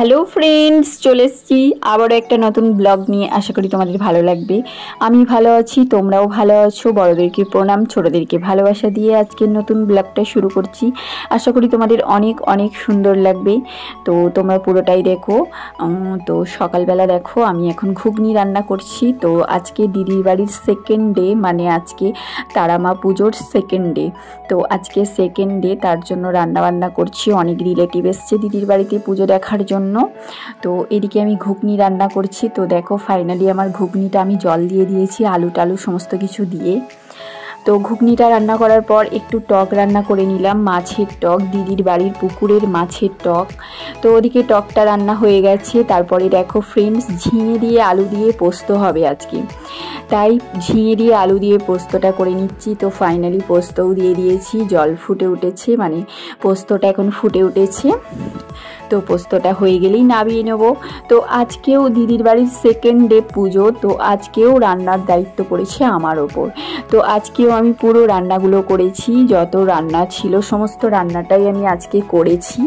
Hello friends, চলে এসেছি আবারও একটা নতুন ব্লগ নিয়ে। আশা করি তোমাদের ভালো লাগবে। আমি ভালো আছি, তোমরাও ভালো আছো। বড়দেরকে প্রণাম, ছোটদেরকে ভালোবাসা দিয়ে আজকের নতুন ব্লগটা শুরু করছি। আশা করি তোমাদের অনেক অনেক সুন্দর লাগবে। তো তোমরা পুরোটাই দেখো। তো সকালবেলা দেখো আমি এখন ঘুগনি রান্না করছি। তো আজকে দিদির বাড়ির সেকেন্ড ডে, মানে আজকে তারামা পুজোর সেকেন্ড ডে। তো আজকে সেকেন্ড ডে, তার জন্য রান্না করছি। অনেক রিলেটিভ এসছে দিদির বাড়িতে পুজো দেখার জন্য। তো এদিকে আমি ঘুগনি রান্না করছি। তো দেখো ফাইনালি আমার ঘুগনিটা আমি জল দিয়ে দিয়েছি, আলু টালু সমস্ত কিছু দিয়ে। তো ঘুগনিটা রান্না করার পর একটু টক রান্না করে নিলাম, মাছের টক, দিদির বাড়ির পুকুরের মাছের টক। তো ওদিকে টকটা রান্না হয়ে গেছে। তারপরে দেখো ফ্রেন্ডস, ঝিঙে দিয়ে আলু দিয়ে পোস্ত হবে আজকে, তাই ঝিঙে দিয়ে আলু দিয়ে পোস্তটা করে নিচ্ছি। তো ফাইনালি পোস্তও দিয়ে দিয়েছি, জল ফুটে উঠেছে, মানে পোস্তটা এখন ফুটে উঠেছে। তো পোস্তটা হয়ে গেলেই নামিয়ে নেব। তো আজকেও দিদির বাড়ির সেকেন্ড ডে পুজো, তো আজকেও রান্নার দায়িত্ব পড়েছে আমার ওপর। তো আজকেও আমি পুরো রান্নাগুলো করেছি, যত রান্না ছিল সমস্ত রান্নাটাই আমি আজকে করেছি।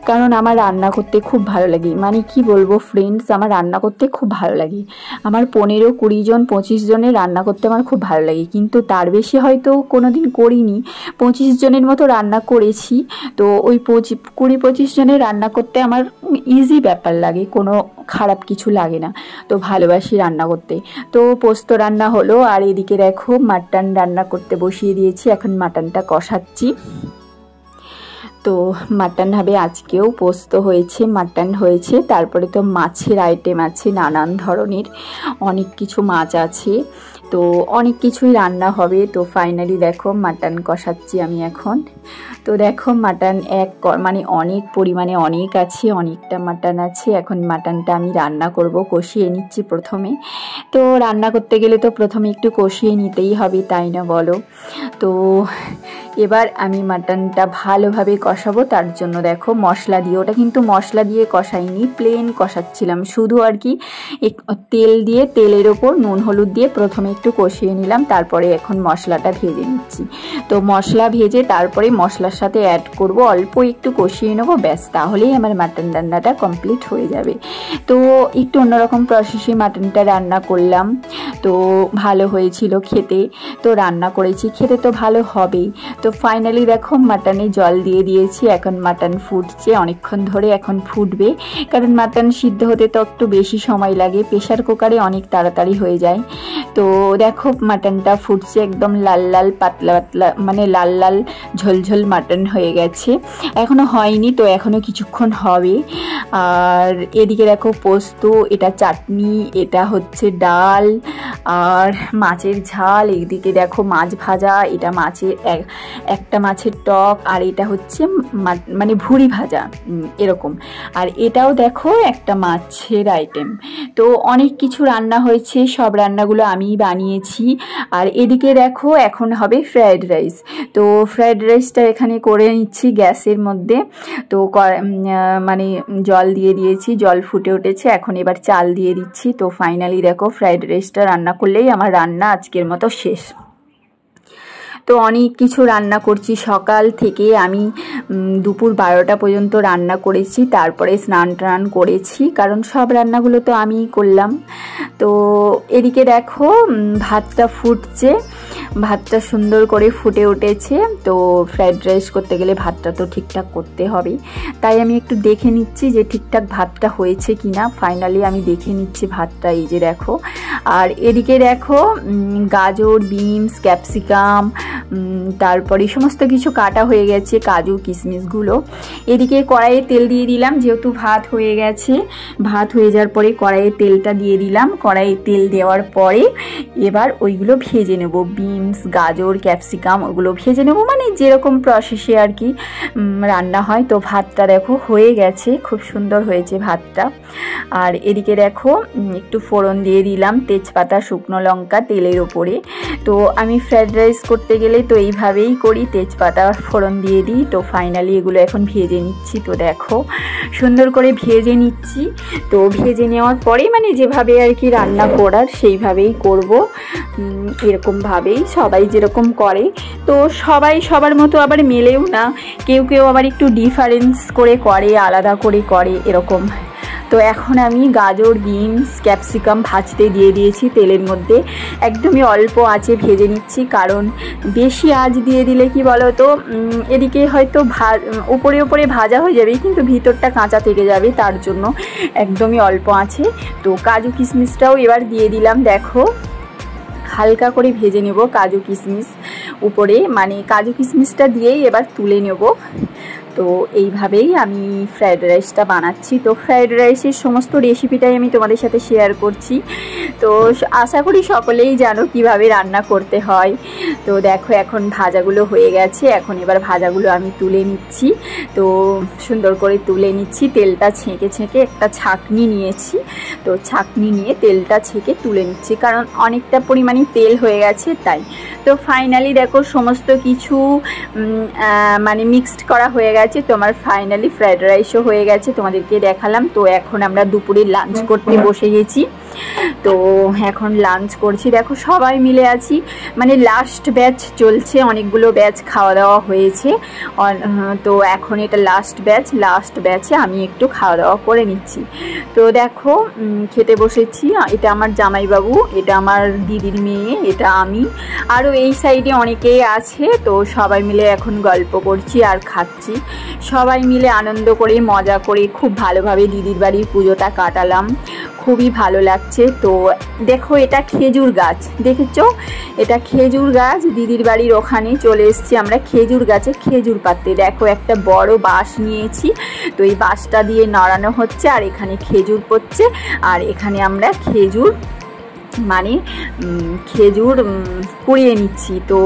কারণ আমার রান্না করতে খুব ভালো লাগে, মানে কি বলবো ফ্রেন্ডস, আমার রান্না করতে খুব ভালো লাগে। আমার 15-20 জন 25 জনের রান্না করতে আমার খুব ভালো লাগে, কিন্তু তার বেশি হয়তো কোনো দিন করিনি। 25 জনের মতো রান্না করেছি। তো ওই 20-25 জনের রান্না করতে আমার ইজি ব্যাপার লাগে, কোনো খারাপ কিছু লাগে না। তো ভালোবাসি রান্না করতে। তো পোস্ত রান্না হলো, আর এদিকে দেখো মাটন রান্না করতে বসিয়ে দিয়েছি। এখন মাটনটা কষাচ্ছি। তো মাটন হবে আজকেও, পোস্ত হয়েছে, মাটন হয়েছে। তারপরে তো মাছের আইটেম আছে নানান ধরনের, অনেক কিছু মাছ আছে। তো অনেক কিছুই রান্না হবে। তো ফাইনালি দেখো মাটন কষাচ্ছি আমি এখন। তো দেখো মাটন মানে অনেক পরিমাণে অনেক আছে, অনেকটা মাটন আছে। এখন মাটনটা আমি রান্না করব, কষিয়ে নিচ্ছি প্রথমে। তো রান্না করতে গেলে তো প্রথমে একটু কষিয়ে নিতেই হবে, তাই না বলো? তো এবার আমি মাটনটা ভালোভাবে কষাবো। তার জন্য দেখো মশলা দিয়ে, ওটা কিন্তু মশলা দিয়ে কষাইনি, প্লেন কষাচ্ছিলাম শুধু আর কি। তেল দিয়ে, তেলের ওপর নুন হলুদ দিয়ে প্রথমে একটু কষিয়ে নিলাম, তারপরে এখন মশলাটা ভেজে নিচ্ছি। তো মশলা ভেজে তারপরে মশলার সাথে অ্যাড করব, অল্প একটু কষিয়ে নেবো, ব্যাস, তাহলেই আমার মাটন রান্নাটা কমপ্লিট হয়ে যাবে। তো একটু অন্যরকম প্রসেসে মাটনটা রান্না করলাম। তো ভালো হয়েছিল খেতে। তো রান্না করেছি, খেতে তো ভালো হবেই। তো ফাইনালি দেখো মাটনে জল দিয়ে দিয়েছি, এখন মাটন ফুটছে অনেকক্ষণ ধরে, এখন ফুটবে। কারণ মাটন সিদ্ধ হতে তো একটু বেশি সময় লাগে, প্রেশার কুকারে অনেক তাড়াতাড়ি হয়ে যায়। তো দেখো মাটনটা ফুটছে, একদম লাল লাল পাতলা পাতলা, মানে লাল লাল ঝোলঝোল মাটন হয়ে গেছে। এখনো হয়নি, তো এখনো কিছুক্ষণ হবে। আর এদিকে দেখো পোস্ত, এটা চাটনি, এটা হচ্ছে ডাল আর মাছের ঝাল। এদিকে দেখো মাছ ভাজা, এটা মাছের একটা মাছের টক, আর এটা হচ্ছে মানে ভুড়ি ভাজা এরকম। আর এটাও দেখো একটা মাছের আইটেম। তো অনেক কিছু রান্না হয়েছে, সব রান্নাগুলো আমি বানিয়েছি। আর এদিকে দেখো এখন হবে ফ্রায়েড রাইস। তো ফ্রায়েড রাইসটা এখানে করে নিচ্ছি গ্যাসের মধ্যে। তো মানে জল দিয়ে দিয়েছি, জল ফুটে উঠেছে, এখন এবার চাল দিয়ে দিচ্ছি। তো ফাইনালি দেখো ফ্রায়েড রাইসটা রান্না করলেই আমার রান্না আজকের মতো শেষ। তো অনেক কিছু রান্না করছি, সকাল থেকে আমি দুপুর 12টা পর্যন্ত রান্না করেছি। তারপরে স্নান টান করেছি, কারণ সব রান্নাগুলো তো আমিই করলাম। তো এদিকে দেখো ভাতটা ফুটছে, ভাতটা সুন্দর করে ফুটে উঠেছে। তো ফ্রায়েড রাইস করতে গেলে ভাতটা তো ঠিকঠাক করতে হবে, তাই আমি একটু দেখে নিচ্ছি যে ঠিকঠাক ভাতটা হয়েছে কিনা। ফাইনালি আমি দেখে নিচ্ছি ভাতটা, এই যে দেখো। আর এদিকে দেখো গাজর, বিনস, ক্যাপসিকাম, তারপরে সমস্ত কিছু কাটা হয়ে গেছে, কাজু কিশমিশগুলো। এদিকে কড়াইয়ে তেল দিয়ে দিলাম, যেহেতু ভাত হয়ে গেছে। ভাত হয়ে যাওয়ার পরে কড়াইয়ে তেলটা দিয়ে দিলাম। কড়াইয়ে তেল দেওয়ার পরে এবার ওইগুলো ভেজে নেব, বিনস, গাজর, ক্যাপসিকাম, ওগুলো ভেজে নেব, মানে যেরকম প্রসেসে আর কি রান্না হয়। তো ভাতটা দেখো হয়ে গেছে, খুব সুন্দর হয়েছে ভাতটা। আর এদিকে দেখো একটু ফোড়ন দিয়ে দিলাম, তেজপাতা, শুকনো লঙ্কা তেলের ওপরে। তো আমি ফ্রায়েড রাইস করতে গেলে তো এইভাবেই করি, তেজপাতা ফোড়ন দিয়ে দিই। তো ফাইনালি এগুলো এখন ভেজে নিচ্ছি। তো দেখো সুন্দর করে ভেজে নিচ্ছি। তো ভেজে নেওয়ার পরে মানে যেভাবে আর কি রান্না করার সেইভাবেই করব, এরকমভাবেই সবাই যেরকম করে, তো সবাই সবার মতো আবার মেলেও না, কেউ কেউ আবার একটু ডিফারেন্স করে করে, আলাদা করে করে এরকম। তো এখন আমি গাজর, বিনস, ক্যাপসিকাম ভাজতে দিয়ে দিয়েছি তেলের মধ্যে, একদমই অল্প আঁচে ভেজে নিচ্ছি, কারণ বেশি আঁচ দিয়ে দিলে কি বলো তো, এদিকে হয়তো উপরে উপরে ভাজা হয়ে যাবে কিন্তু ভিতরটা কাঁচা থেকে যাবে, তার জন্য একদমই অল্প আঁচে। তো কাজু কিশমিশটাও এবার দিয়ে দিলাম, দেখো হালকা করে ভেজে নেব কাজু কিশমিশ উপরে, মানে কাজু কিশমিশটা দিয়েই এবার তুলে নেব। তো এইভাবেই আমি ফ্রায়েড রাইসটা বানাচ্ছি। তো ফ্রায়েড রাইসের সমস্ত রেসিপিটাই আমি তোমাদের সাথে শেয়ার করছি, তো আশা করি সকলেই জানো কিভাবে রান্না করতে হয়। তো দেখো এখন ভাজাগুলো হয়ে গেছে, এখন এবার ভাজাগুলো আমি তুলে নিচ্ছি। তো সুন্দর করে তুলে নিচ্ছি, তেলটা ছেঁকে ছেঁকে একটা ছাঁকনি নিয়েছি, তো ছাঁকনি নিয়ে তেলটা ছেঁকে তুলে নিচ্ছি, কারণ অনেকটা পরিমাণে তেল হয়ে গেছে তাই। তো ফাইনালি দেখো সমস্ত কিছু মানে মিক্সড করা হয়ে গেছে, তোমার ফাইনালি ফ্রায়েড রাইসও হয়ে গেছে, তোমাদেরকে দেখালাম। তো এখন আমরা দুপুরে লাঞ্চ করতে বসে গেছি, তো এখন লাঞ্চ করছি। দেখো সবাই মিলে আছি, মানে লাস্ট ব্যাচ চলছে, অনেকগুলো ব্যাচ খাওয়া দাওয়া হয়েছে, তো এখন এটা লাস্ট ব্যাচে আমি একটু খাওয়া দাওয়া করে নিচ্ছি। তো দেখো খেতে বসেছি, এটা আমার জামাইবাবু, এটা আমার দিদির মেয়ে, এটা আমি, আরও এই সাইডে অনেকেই আছে। তো সবাই মিলে এখন গল্প করছি আর খাচ্ছি, সবাই মিলে আনন্দ করে মজা করে খুব ভালোভাবে দিদির বাড়ির পুজোটা কাটালাম, খুবই ভালো লাগছে। তো দেখো এটা খেজুর গাছ, দেখেছো এটা খেজুর গাছ, দিদির বাড়ির ওখানে চলে এসেছি আমরা খেজুর গাছে খেজুর পাততে। দেখো একটা বড় বাঁশ নিয়েছি, তো এই বাঁশটা দিয়ে নাড়ানো হচ্ছে আর এখানে খেজুর পড়ছে, আর এখানে আমরা খেজুর মানে খেজুর কুড়িয়ে নিচ্ছি। তো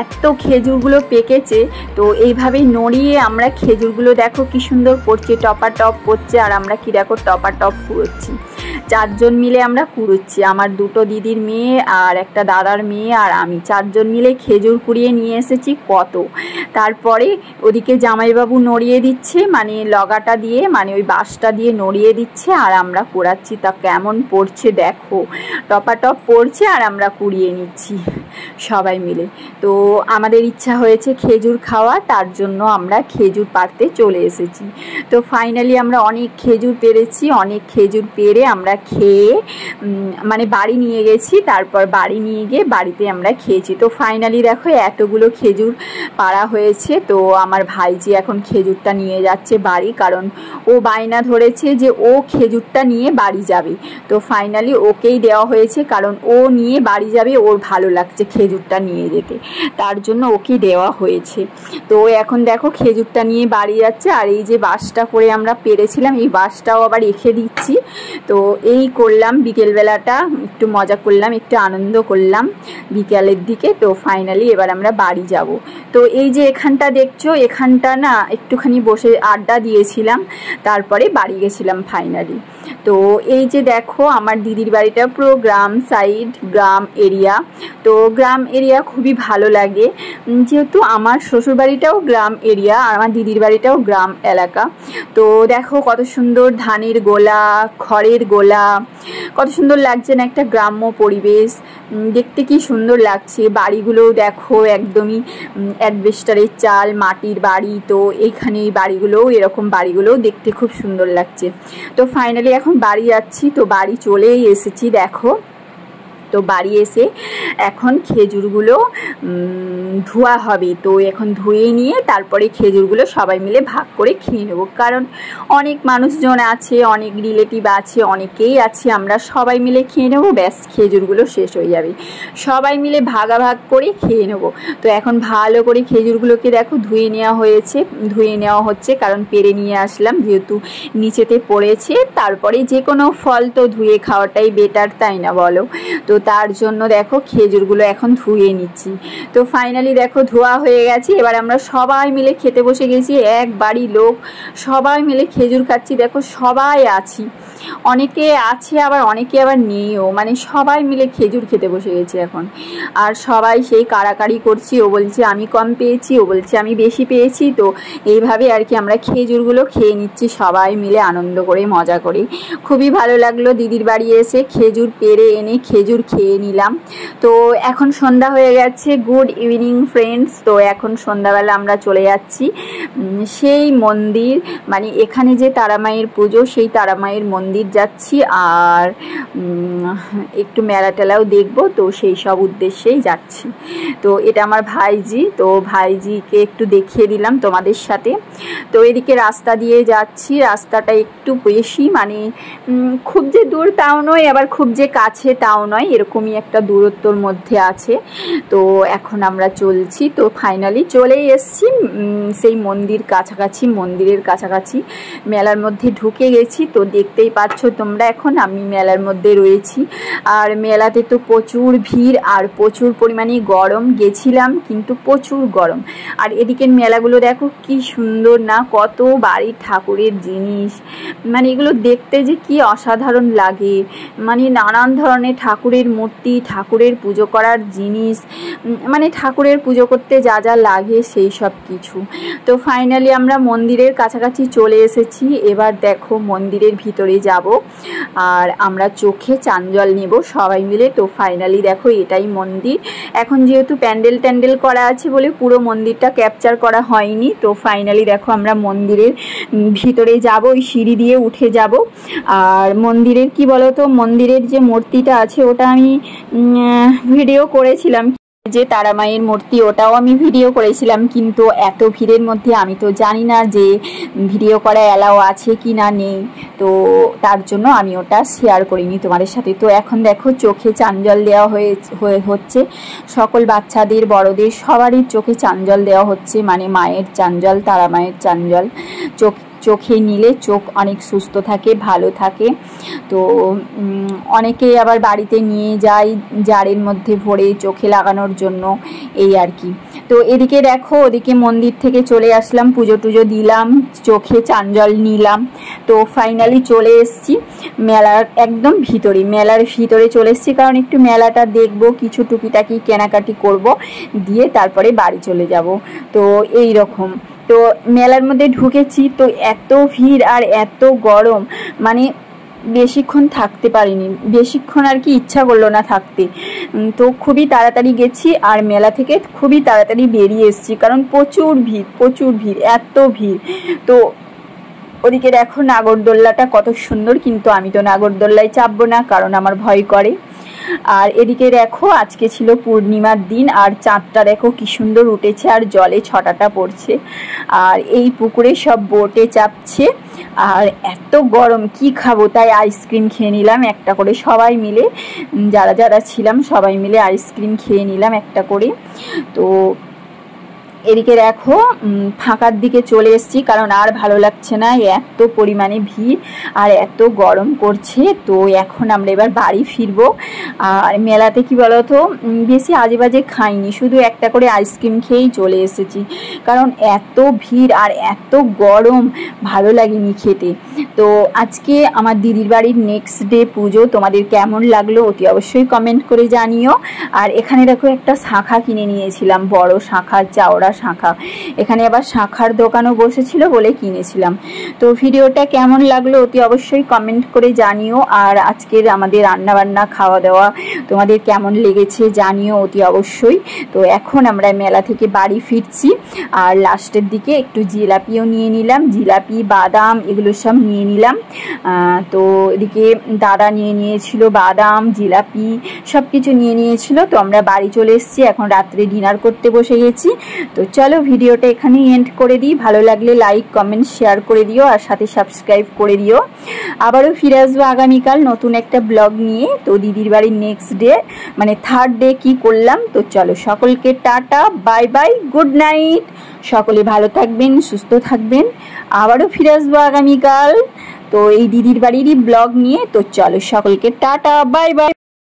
এত খেজুরগুলো পেকেছে, তো এইভাবেই নড়িয়ে আমরা খেজুরগুলো দেখো কি সুন্দর পড়ছে, টপা টপ পড়ছে, আর আমরা কি দেখো টপা টপ কুড়োচ্ছি, 4 জন মিলে আমরা কুড়োচ্ছি, আমার 2টো দিদির মেয়ে আর একটা দাদার মেয়ে আর আমি, 4 জন মিলে খেজুর কুড়িয়ে নিয়ে এসেছি কত। তারপরে ওদিকে জামাইবাবু নড়িয়ে দিচ্ছে, মানে লগাটা দিয়ে, মানে ওই বাঁশটা দিয়ে নড়িয়ে দিচ্ছে আর আমরা কুড়াচ্ছি। তা কেমন পড়ছে দেখো, টপাটপ পড়ছে আর আমরা কুড়িয়ে নিচ্ছি সবাই মিলে। তো আমাদের ইচ্ছা হয়েছে খেজুর খাওয়া, তার জন্য আমরা খেজুর পাড়তে চলে এসেছি। তো ফাইনালি আমরা অনেক খেজুর পেরেছি, অনেক খেজুর পেরে আমরা খেয়ে মানে বাড়ি নিয়ে গেছি, তারপর বাড়ি নিয়ে গিয়ে বাড়িতে আমরা খেয়েছি। তো ফাইনালি দেখো এতগুলো খেজুর পাড়া হয়েছে, তো আমার ভাইজি এখন খেজুরটা নিয়ে যাচ্ছে বাড়ি, কারণ ও বায়না ধরেছে যে ও খেজুরটা নিয়ে বাড়ি যাবে। তো ফাইনালি ওকেই দেওয়া হয়েছে, কারণ ও নিয়ে বাড়ি যাবে, ওর ভালো লাগছে খেজুরটা নিয়ে যেতে, তার জন্য ওকে দেওয়া হয়েছে। তো এখন দেখো খেজুরটা নিয়ে বাড়ি যাচ্ছে, আর এই যে বাঁশটা করে আমরা পেরেছিলাম এই বাঁশটাও আবার রেখে দিচ্ছি। তো এই করলাম বিকেলবেলাটা, একটু মজা করলাম, একটু আনন্দ করলাম বিকেলের দিকে। তো ফাইনালি এবার আমরা বাড়ি যাব। তো এই যে এখানটা দেখছো, এখানটা না একটুখানি বসে আড্ডা দিয়েছিলাম, তারপরে বাড়ি গেছিলাম ফাইনালি। তো এই যে দেখো আমার দিদির বাড়িটা পুরো গ্রাম সাইড, গ্রাম এরিয়া। তো গ্রাম এরিয়া খুবই ভালো লাগে, যেহেতু আমার শ্বশুর বাড়িটাও গ্রাম এরিয়া আর আমার দিদির বাড়িটাও গ্রাম এলাকা। তো দেখো কত সুন্দর ধানের গোলা, খড়ের গোলা, কত সুন্দর লাগছে না, একটা গ্রাম্য পরিবেশ, দেখতে কি সুন্দর লাগছে। বাড়িগুলোও দেখো একদমই অ্যাডবেস্টারের চাল, মাটির বাড়ি। তো এইখানে এই বাড়িগুলোও এরকম বাড়িগুলোও দেখতে খুব সুন্দর লাগছে। তো ফাইনালি এখন বাড়ি যাচ্ছি, তো বাড়ি চলেই এসেছি দেখো। তো বাড়ি এসে এখন খেজুরগুলো ধোয়া হবে, তো এখন ধুয়ে নিয়ে তারপরে খেজুরগুলো সবাই মিলে ভাগ করে খেয়ে নেব, কারণ অনেক মানুষজন আছে, অনেক রিলেটিভ আছে, অনেকেই আছে, আমরা সবাই মিলে খেয়ে নেব, ব্যাস খেজুরগুলো শেষ হয়ে যাবে, সবাই মিলে ভাগাভাগ করে খেয়ে নেব। তো এখন ভালো করে খেজুরগুলোকে দেখো ধুয়ে নেওয়া হচ্ছে, কারণ পেরে নিয়ে আসলাম যেহেতু নিচেতে পড়েছে, তারপরে যে কোনো ফল তো ধুয়ে খাওয়াটাই বেটার, তাই না বলো। তো তার জন্য দেখো খেজুরগুলো এখন ধুয়ে নিচ্ছি। তো ফাইনালি দেখো ধোয়া হয়ে গেছে, এবার আমরা সবাই মিলে খেতে বসে গেছি, এক বাড়ি লোক সবাই মিলে খেজুর খাচ্ছি। দেখো সবাই আছি, অনেকে আছে আবার অনেকে আবার নেইও, মানে সবাই মিলে খেজুর খেতে বসে গেছি এখন। আর সবাই সেই কাড়াকাড়ি করছি, ও বলছে আমি কম পেয়েছি, ও বলছে আমি বেশি পেয়েছি। তো এইভাবে আর কি আমরা খেজুরগুলো খেয়ে নিচ্ছি সবাই মিলে আনন্দ করে মজা করে। খুবই ভালো লাগলো দিদির বাড়ি এসে খেজুর পেরে এনে খেজুর খেয়ে নিলাম। তো এখন সন্ধ্যা হয়ে গেছে। Good evening friends. তো এখন সন্ধ্যাবেলা আমরা চলে যাচ্ছি সেই মন্দির, মানে এখানে যে তারামায়ের পুজো, সেই তারামায়ের মন্দির যাচ্ছি, আর একটু মেলা টেলাও দেখবো, তো সেই সব উদ্দেশ্যেই যাচ্ছি। তো এটা আমার ভাইজি, তো ভাইজিকে একটু দেখিয়ে দিলাম তোমাদের সাথে। তো এদিকে রাস্তা দিয়ে যাচ্ছি, রাস্তাটা একটু বেশি, মানে খুব যে দূর তাও নয়, আবার খুব যে কাছে তাও নয়, এরকমই একটা দূরত্বর মধ্যে আছে। তো এখন আমরা চলছি, তো ফাইনালি চলেই এসছি সেই মন্দিরের কাছাকাছি মেলার মধ্যে ঢুকে গেছি। তো দেখতেই পাচ্ছ তোমরা, এখন আমি মেলার মধ্যে রয়েছি। আর মেলাতে তো প্রচুর ভিড় আর প্রচুর পরিমাণে গরম, গেছিলাম কিন্তু প্রচুর গরম। আর এদিকের মেলাগুলো দেখো কি সুন্দর না, কত বাড়ির ঠাকুরের জিনিস, মানে এগুলো দেখতে যে কি অসাধারণ লাগে, মানে নানান ধরনের ঠাকুরের মূর্তি, ঠাকুরের পুজো করার জিনিস, মানে ঠাকুরের পুজো করতে যা যা লাগে সেই সব কিছু। তো ফাইনালি আমরা মন্দিরের কাছাকাছি চলে এসেছি। এবার দেখো মন্দিরের ভিতরে যাব আর আমরা চোখে চাঞ্জল নেব সবাই মিলে। তো ফাইনালি দেখো এটাই মন্দির। এখন যেহেতু প্যান্ডেল করা আছে বলে পুরো মন্দিরটা ক্যাপচার করা হয়নি। তো ফাইনালি দেখো আমরা মন্দিরের ভিতরে যাব, ওই সিঁড়ি দিয়ে উঠে যাব। আর মন্দিরের কি বলতো, মন্দিরের যে মূর্তিটা আছে ওটা আমি ভিডিও করেছিলাম, যে তারামায়ের মূর্তি, ওটাও আমি ভিডিও করেছিলাম, কিন্তু এত ভিড়ের মধ্যে আমি তো জানি না যে ভিডিও করা অ্যালাউ আছে কি না নেই, তো তার জন্য আমি ওটা শেয়ার করিনি তোমাদের সাথে। তো এখন দেখো চোখে চাঞ্জল দেওয়া হচ্ছে, সকল বাচ্চাদের বড়দের সবারই চোখে চাঞ্জল দেওয়া হচ্ছে, মানে মায়ের চাঞ্জল, তারামায়ের চাঞ্জল চোখে নিলে চোখ অনেক সুস্থ থাকে, ভালো থাকে। তো অনেকেই আবার বাড়িতে নিয়ে যায় জারের মধ্যে ভরে চোখে লাগানোর জন্য, এই আর কি। তো এদিকে দেখো, ওদিকে মন্দির থেকে চলে আসলাম, পুজো টুজো দিলাম, চোখে চাঞ্জল নিলাম। তো ফাইনালি চলে এসছি মেলার একদম ভিতরে, মেলার ভিতরে চলে এসছি, কারণ একটু মেলাটা দেখবো, কিছু টুকিটাকি কেনাকাটি করব, দিয়ে তারপরে বাড়ি চলে যাব। তো এই রকম। তো মেলার মধ্যে ঢুকেছি, তো এত ভিড় আর এত গরম, মানে বেশিক্ষণ থাকতে পারিনি, বেশিক্ষণ আর কি ইচ্ছা করলো না থাকতে। তো খুবই তাড়াতাড়ি গেছি আর মেলা থেকে খুবই তাড়াতাড়ি বেরিয়ে এসেছি, কারণ প্রচুর ভিড়, এত ভিড়। তো ওদিকে দেখো নাগরদোল্লাটা কত সুন্দর, কিন্তু আমি তো নাগরদোল্লায় চাপবো না, কারণ আমার ভয় করে। আর এদিকে দেখো আজকে ছিল পূর্ণিমার দিন, আর চাঁদটা দেখো কি সুন্দর উঠেছে, আর জলে ছটাটা পড়ছে, আর এই পুকুরে সব বোটে চাপছে। আর এত গরম, কি খাবো, তাই আইসক্রিম খেয়ে নিলাম একটা করে, সবাই মিলে যারা ছিলাম সবাই মিলে আইসক্রিম খেয়ে নিলাম একটা করে। তো এদিকে দেখো ফাঁকার দিকে চলে এসেছি, কারণ আর ভালো লাগছে না, এত পরিমাণে ভিড় আর এত গরম করছে। তো এখন আমরা এবার বাড়ি ফিরবো। আর মেলাতে কি বলতো, বেশি আজে বাজে খাইনি, শুধু একটা করে আইসক্রিম খেয়েই চলে এসেছি, কারণ এত ভিড় আর এত গরম, ভালো লাগেনি খেতে। তো আজকে আমার দিদির বাড়ির নেক্সট ডে পুজো, তোমাদের কেমন লাগলো অতি অবশ্যই কমেন্ট করে জানিও। আর এখানে দেখো একটা শাঁখা কিনে নিয়েছিলাম, বড় শাঁখা, চাওড়া শাঁখা, এখানে আবার শাঁখার দোকানও বসেছিল বলে কিনেছিলাম। তো ভিডিওটা কেমন লাগলো অতি অবশ্যই কমেন্ট করে জানিও। আর আজকের আমাদের রান্নাবান্না খাওয়া দাওয়া তোমাদের কেমন লেগেছে জানিও অতি অবশ্যই। তো এখন আমরা মেলা থেকে বাড়ি ফিরছি, আর লাস্টের দিকে একটু জিলাপিও নিয়ে নিলাম, জিলাপি বাদাম এগুলো সব নিয়ে নিলাম। তো এদিকে দাদা নিয়ে নিয়েছিল বাদাম, জিলাপি সব কিছু নিয়ে নিয়েছিল। তো আমরা বাড়ি চলে এসেছি, এখন রাত্রে ডিনার করতে বসে গেছি। তো চলো ভিডিওটা এখানেই এন্ড করে দিই, ভালো লাগলে লাইক কমেন্ট শেয়ার করে দিও, আর সাথে সাবস্ক্রাইব করে দিও। আবারও ফিরে আসবো আগামীকাল নতুন একটা ব্লগ নিয়ে। তো দিদির বাড়ির নেক্সট ডে, মানে থার্ড ডে কি করলাম। তো চলো সকলকে tata, bye bye, good night, সকলে ভালো থাকবেন, সুস্থ থাকবেন। আবারও ফিরে আসবো আগামীকাল তো এই দিদির বাড়িরই ব্লগ নিয়ে। তো চলো সকলকে টাটা, বাই বাই।